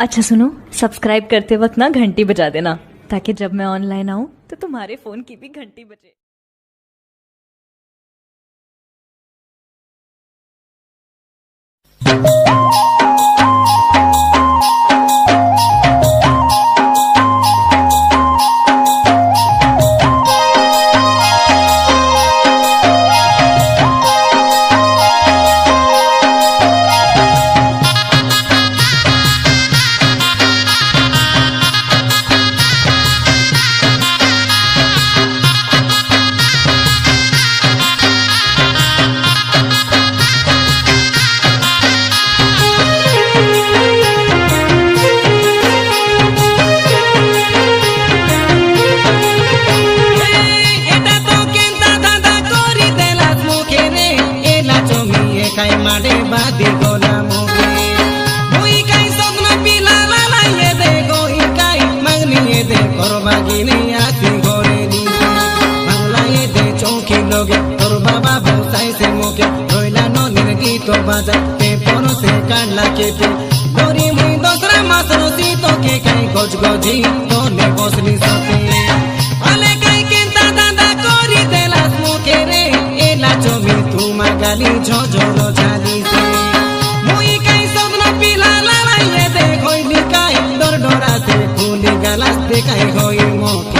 अच्छा सुनो, सब्सक्राइब करते वक्त ना घंटी बजा देना ताकि जब मैं ऑनलाइन आऊं तो तुम्हारे फोन की भी घंटी बजे। Goji, donde vos ni sote. Ale kai kenta dada kori de las mujeres, el acho mi tu magali jojo lo jali se. Mui kai sogno pila la la ye de koi ni kai dor dora se puli galas de kai hoi moke.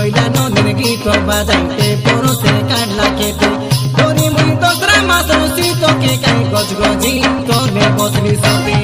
Baba, no, de Guito, Bada, por se carla que গজ গজি তলে বসলি সতে